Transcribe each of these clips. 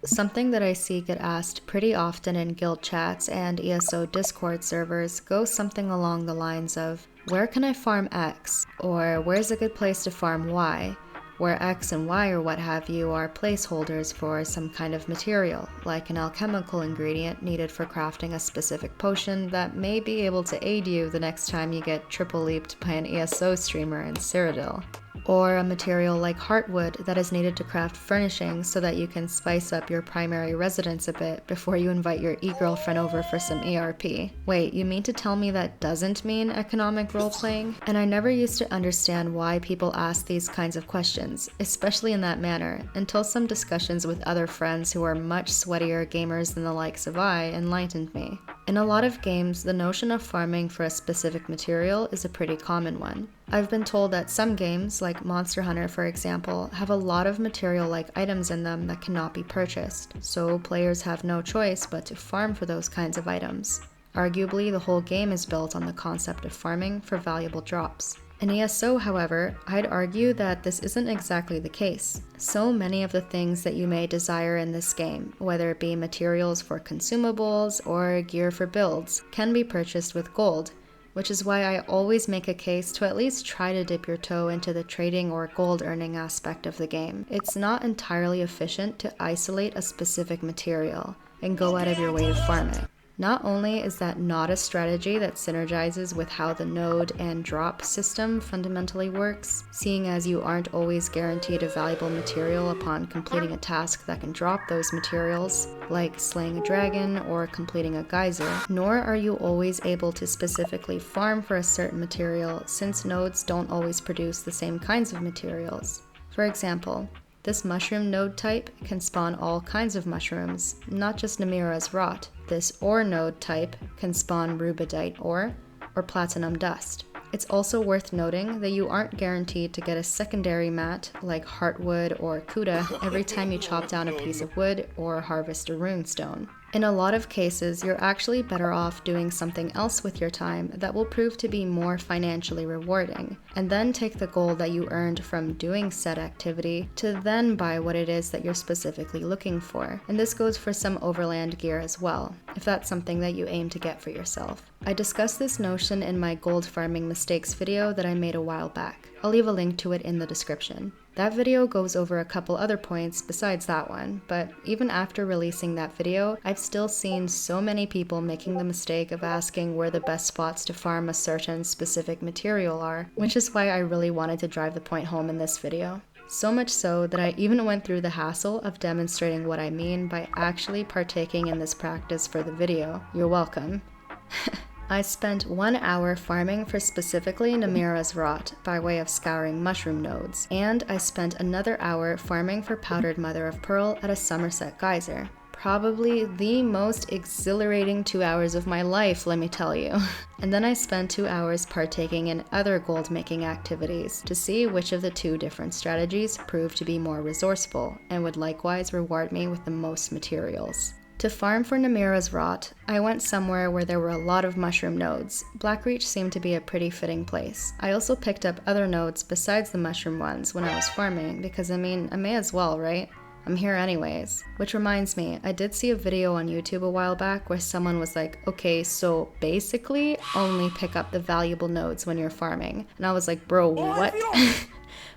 Something that I see get asked pretty often in guild chats and ESO Discord servers goes something along the lines of, where can I farm X? Or where's a good place to farm Y? Where X and Y or what have you are placeholders for some kind of material, like an alchemical ingredient needed for crafting a specific potion that may be able to aid you the next time you get triple leaped by an ESO streamer in Cyrodiil. Or a material like heartwood that is needed to craft furnishings so that you can spice up your primary residence a bit before you invite your e-girlfriend over for some ERP. Wait, you mean to tell me that doesn't mean economic role-playing? And I never used to understand why people ask these kinds of questions, especially in that manner, until some discussions with other friends who are much sweatier gamers than the likes of I enlightened me. In a lot of games, the notion of farming for a specific material is a pretty common one. I've been told that some games, like Monster Hunter for example, have a lot of material-like items in them that cannot be purchased, so players have no choice but to farm for those kinds of items. Arguably, the whole game is built on the concept of farming for valuable drops. In ESO, however, I'd argue that this isn't exactly the case. So many of the things that you may desire in this game, whether it be materials for consumables or gear for builds, can be purchased with gold, which is why I always make a case to at least try to dip your toe into the trading or gold earning aspect of the game. It's not entirely efficient to isolate a specific material and go out of your way to farm it. Not only is that not a strategy that synergizes with how the node and drop system fundamentally works, seeing as you aren't always guaranteed a valuable material upon completing a task that can drop those materials, like slaying a dragon or completing a geyser, nor are you always able to specifically farm for a certain material since nodes don't always produce the same kinds of materials. For example, this mushroom node type can spawn all kinds of mushrooms, not just namira's rot. This ore node type can spawn rubidite ore or platinum dust. It's also worth noting that you aren't guaranteed to get a secondary mat like heartwood or kuda every time you chop down a piece of wood or harvest a runestone. In a lot of cases, you're actually better off doing something else with your time that will prove to be more financially rewarding, and then take the gold that you earned from doing said activity to then buy what it is that you're specifically looking for. And this goes for some overland gear as well, if that's something that you aim to get for yourself. I discussed this notion in my gold farming mistakes video that I made a while back. I'll leave a link to it in the description. That video goes over a couple other points besides that one, but even after releasing that video, I've still seen so many people making the mistake of asking where the best spots to farm a certain specific material are, which is why I really wanted to drive the point home in this video. So much so that I even went through the hassle of demonstrating what I mean by actually partaking in this practice for the video. You're welcome. I spent 1 hour farming for specifically namira's rot by way of scouring mushroom nodes, and I spent another hour farming for powdered mother of pearl at a Summerset geyser. Probably the most exhilarating 2 hours of my life, let me tell you. And then I spent 2 hours partaking in other gold making activities to see which of the two different strategies proved to be more resourceful and would likewise reward me with the most materials. To farm for namira's rot, I went somewhere where there were a lot of mushroom nodes. Blackreach seemed to be a pretty fitting place. I also picked up other nodes besides the mushroom ones when I was farming because I may as well, right? I'm here anyways. Which reminds me, I did see a video on YouTube a while back where someone was like, okay, so basically only pick up the valuable nodes when you're farming. And I was like, bro, what?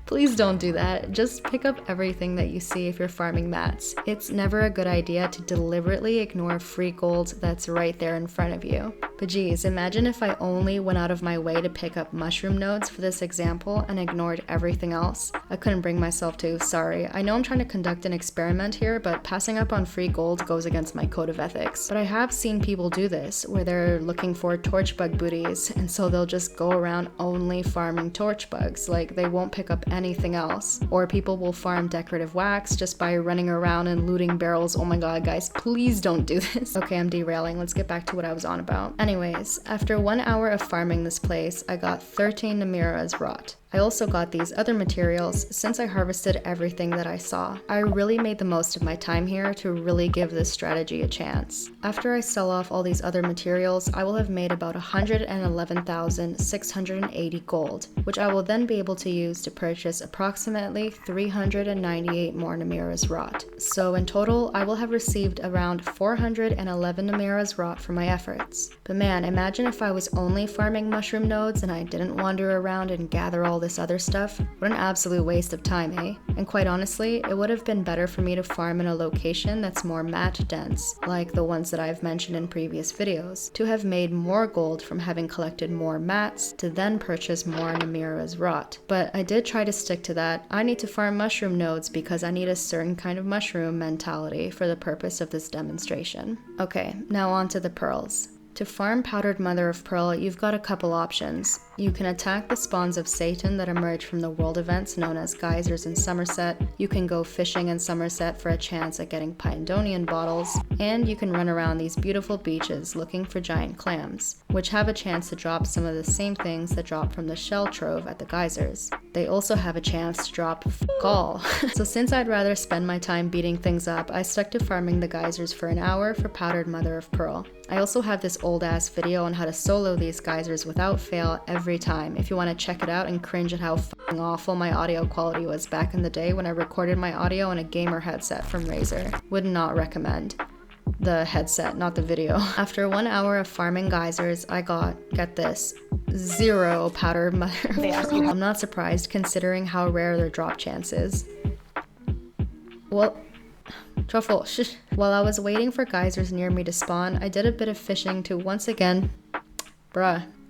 Please don't do that. Just pick up everything that you see if you're farming mats. It's never a good idea to deliberately ignore free gold that's right there in front of you. But geez, imagine if I only went out of my way to pick up mushroom nodes for this example and ignored everything else. I couldn't bring myself to, sorry. I know I'm trying to conduct an experiment here, but passing up on free gold goes against my code of ethics. But I have seen people do this, where they're looking for torch bug booties, and so they'll just go around only farming torch bugs, like they won't pick up anything else. Or people will farm decorative wax just by running around and looting barrels. Oh my god, guys, please don't do this. Okay, I'm derailing. Let's get back to what I was on about. Anyways, after 1 hour of farming this place, I got 13 namira's rot. I also got these other materials since I harvested everything that I saw. I really made the most of my time here to really give this strategy a chance. After I sell off all these other materials, I will have made about 111,680 gold, which I will then be able to use to purchase purchase approximately 398 more namiras wrought. So in total, I will have received around 411 namiras wrought for my efforts. But man, imagine if I was only farming mushroom nodes and I didn't wander around and gather all this other stuff. What an absolute waste of time, eh? And quite honestly, it would have been better for me to farm in a location that's more mat dense, like the ones that I've mentioned in previous videos, to have made more gold from having collected more mats to then purchase more namiras wrought. But I did try to stick to that. I need to farm mushroom nodes because I need a certain kind of mushroom mentality for the purpose of this demonstration. Okay, now on to the pearls. To farm powdered mother of pearl, you've got a couple options. You can attack the spawns of Satan that emerge from the world events known as geysers in Summerset, you can go fishing in Summerset for a chance at getting Pyndonian bottles, and you can run around these beautiful beaches looking for giant clams, which have a chance to drop some of the same things that drop from the shell trove at the geysers. They also have a chance to drop all. So since I'd rather spend my time beating things up, I stuck to farming the geysers for an hour for powdered mother of pearl. I also have this old ass video on how to solo these geysers without fail every time, if you want to check it out and cringe at how f***ing awful my audio quality was back in the day when I recorded my audio on a gamer headset from Razer. Would not recommend. The headset, not the video. After 1 hour of farming geysers, I got, get this, 0 powdered mother of pearl. I'm not surprised considering how rare their drop chance is. Well, truffle, shh. While I was waiting for geysers near me to spawn, I did a bit of fishing to once again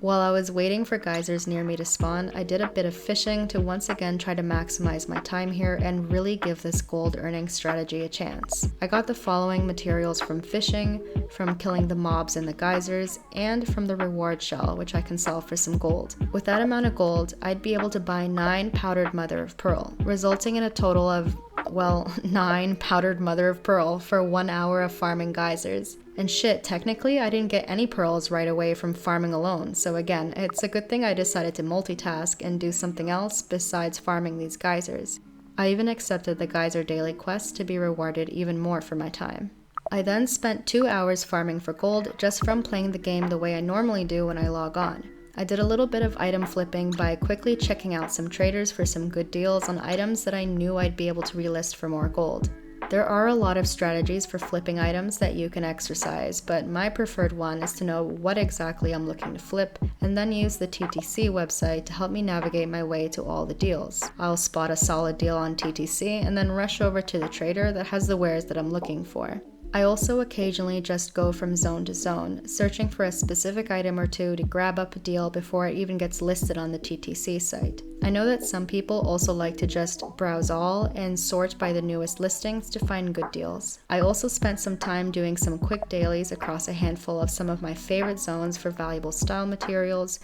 While I was waiting for geysers near me to spawn, I did a bit of fishing to once again try to maximize my time here and really give this gold earning strategy a chance. I got the following materials from fishing, from killing the mobs in the geysers, and from the reward shell, which I can sell for some gold. With that amount of gold, I'd be able to buy 9 powdered mother of pearl, resulting in a total of, well, 9 powdered mother of pearl for 1 hour of farming geysers. And shit, technically I didn't get any pearls right away from farming alone, so again, it's a good thing I decided to multitask and do something else besides farming these geysers. I even accepted the geyser daily quest to be rewarded even more for my time. I then spent 2 hours farming for gold just from playing the game the way I normally do when I log on. I did a little bit of item flipping by quickly checking out some traders for some good deals on items that I knew I'd be able to relist for more gold. There are a lot of strategies for flipping items that you can exercise, but my preferred one is to know what exactly I'm looking to flip, and then use the TTC website to help me navigate my way to all the deals. I'll spot a solid deal on TTC and then rush over to the trader that has the wares that I'm looking for. I also occasionally just go from zone to zone, searching for a specific item or two to grab up a deal before it even gets listed on the TTC site. I know that some people also like to just browse all and sort by the newest listings to find good deals. I also spent some time doing some quick dailies across a handful of some of my favorite zones for valuable style materials,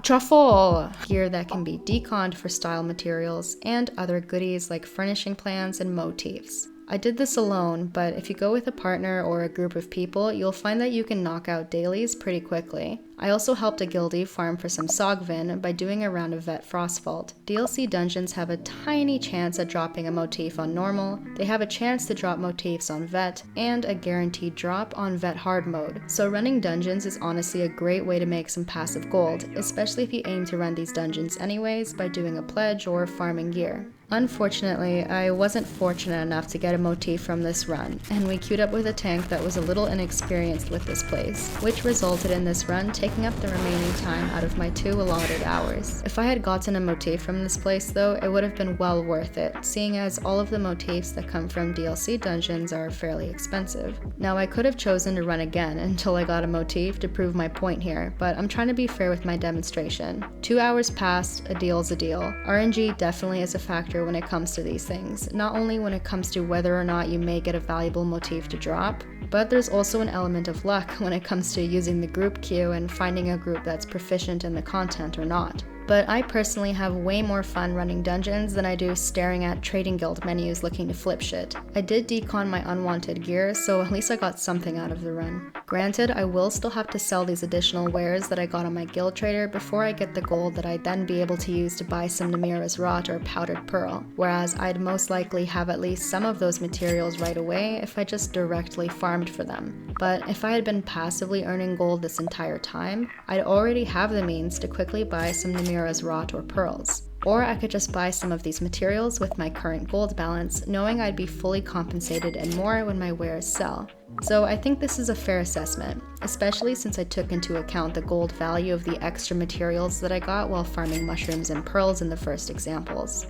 truffle gear that can be deconned for style materials, and other goodies like furnishing plans and motifs. I did this alone, but if you go with a partner or a group of people, you'll find that you can knock out dailies pretty quickly. I also helped a guildie farm for some Sogvin by doing a round of Vet Frostvault. DLC dungeons have a tiny chance at dropping a motif on normal, they have a chance to drop motifs on Vet, and a guaranteed drop on Vet hard mode. So running dungeons is honestly a great way to make some passive gold, especially if you aim to run these dungeons anyways by doing a pledge or farming gear. Unfortunately, I wasn't fortunate enough to get a motif from this run, and we queued up with a tank that was a little inexperienced with this place, which resulted in this run taking up the remaining time out of my 2 allotted hours. If I had gotten a motif from this place though, it would have been well worth it, seeing as all of the motifs that come from DLC dungeons are fairly expensive. Now I could have chosen to run again until I got a motif to prove my point here, but I'm trying to be fair with my demonstration. 2 hours passed, a deal's a deal. RNG definitely is a factor when it comes to these things, not only when it comes to whether or not you may get a valuable motif to drop, but there's also an element of luck when it comes to using the group queue and finding a group that's proficient in the content or not. But I personally have way more fun running dungeons than I do staring at trading guild menus looking to flip shit. I did decon my unwanted gear, so at least I got something out of the run. Granted, I will still have to sell these additional wares that I got on my guild trader before I get the gold that I'd then be able to use to buy some namira's rot or powdered pearl, whereas I'd most likely have at least some of those materials right away if I just directly farmed for them. But if I had been passively earning gold this entire time, I'd already have the means to quickly buy some namira's rot or pearls. Or I could just buy some of these materials with my current gold balance, knowing I'd be fully compensated and more when my wares sell. So I think this is a fair assessment, especially since I took into account the gold value of the extra materials that I got while farming mushrooms and pearls in the first examples.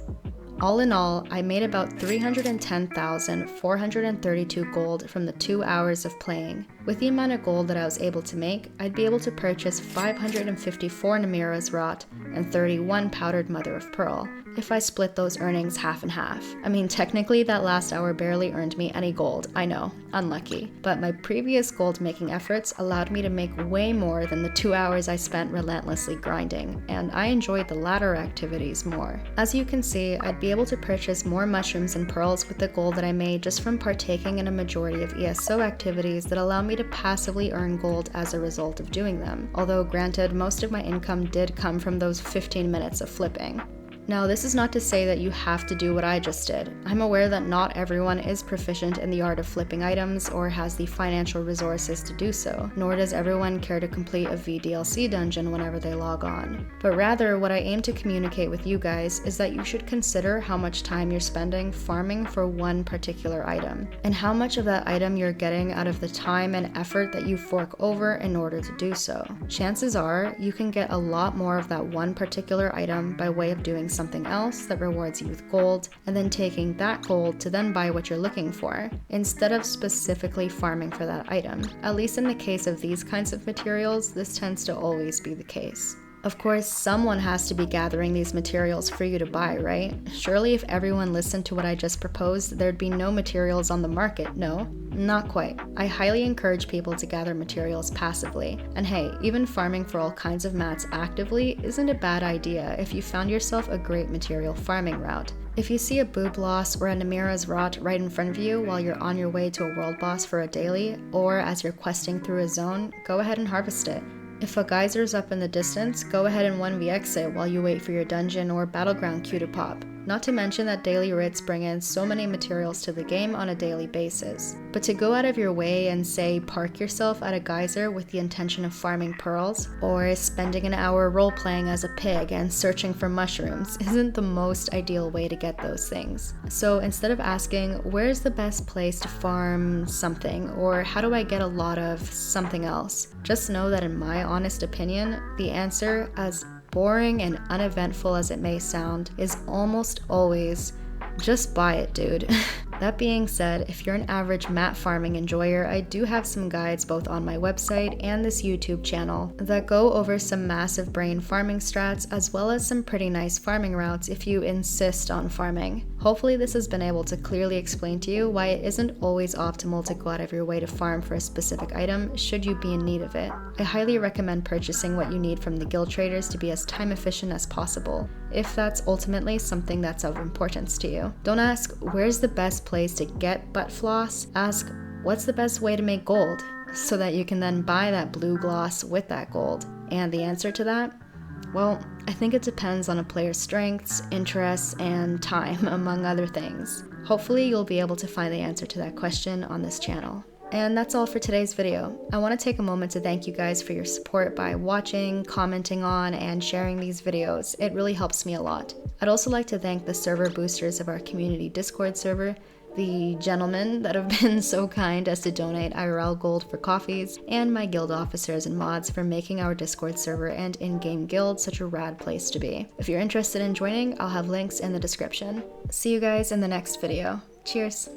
All in all, I made about 310,432 gold from the 2 hours of playing. With the amount of gold that I was able to make, I'd be able to purchase 554 namiras wrought and 31 powdered mother of pearl, if I split those earnings half and half. I mean, technically that last hour barely earned me any gold, I know, unlucky, but my previous gold making efforts allowed me to make way more than the 2 hours I spent relentlessly grinding, and I enjoyed the latter activities more. As you can see, I'd be able to purchase more mushrooms and pearls with the gold that I made just from partaking in a majority of ESO activities that allow me to passively earn gold as a result of doing them, although granted, most of my income did come from those 15 minutes of flipping. Now, this is not to say that you have to do what I just did. I'm aware that not everyone is proficient in the art of flipping items or has the financial resources to do so, nor does everyone care to complete a VDLC dungeon whenever they log on. But rather, what I aim to communicate with you guys is that you should consider how much time you're spending farming for one particular item, and how much of that item you're getting out of the time and effort that you fork over in order to do so. Chances are, you can get a lot more of that one particular item by way of doing something else that rewards you with gold, and then taking that gold to then buy what you're looking for, instead of specifically farming for that item. At least in the case of these kinds of materials, this tends to always be the case. Of course, someone has to be gathering these materials for you to buy, right? Surely if everyone listened to what I just proposed, there'd be no materials on the market, no? Not quite. I highly encourage people to gather materials passively. And hey, even farming for all kinds of mats actively isn't a bad idea if you found yourself a great material farming route. If you see a boob loss or a namira's rot right in front of you while you're on your way to a world boss for a daily, or as you're questing through a zone, go ahead and harvest it. If a geyser's up in the distance, go ahead and 1vx it while you wait for your dungeon or battleground queue to pop. Not to mention that daily writs bring in so many materials to the game on a daily basis. But to go out of your way and say park yourself at a geyser with the intention of farming pearls, or spending an hour role-playing as a pig and searching for mushrooms isn't the most ideal way to get those things. So instead of asking, where's the best place to farm something, or how do I get a lot of something else, just know that in my honest opinion, the answer, as boring and uneventful as it may sound, is almost always, just buy it, dude. That being said, if you're an average mat farming enjoyer, I do have some guides both on my website and this YouTube channel that go over some massive brain farming strats, as well as some pretty nice farming routes if you insist on farming. Hopefully this has been able to clearly explain to you why it isn't always optimal to go out of your way to farm for a specific item should you be in need of it. I highly recommend purchasing what you need from the guild traders to be as time efficient as possible, if that's ultimately something that's of importance to you. Don't ask, where's the best place to get butt floss? Ask, what's the best way to make gold? So that you can then buy that blue gloss with that gold. And the answer to that? Well, I think it depends on a player's strengths, interests, and time, among other things. Hopefully you'll be able to find the answer to that question on this channel. And that's all for today's video. I want to take a moment to thank you guys for your support by watching, commenting on, and sharing these videos. It really helps me a lot. I'd also like to thank the server boosters of our community Discord server, the gentlemen that have been so kind as to donate IRL gold for coffees, and my guild officers and mods for making our Discord server and in-game guild such a rad place to be. If you're interested in joining, I'll have links in the description. See you guys in the next video. Cheers!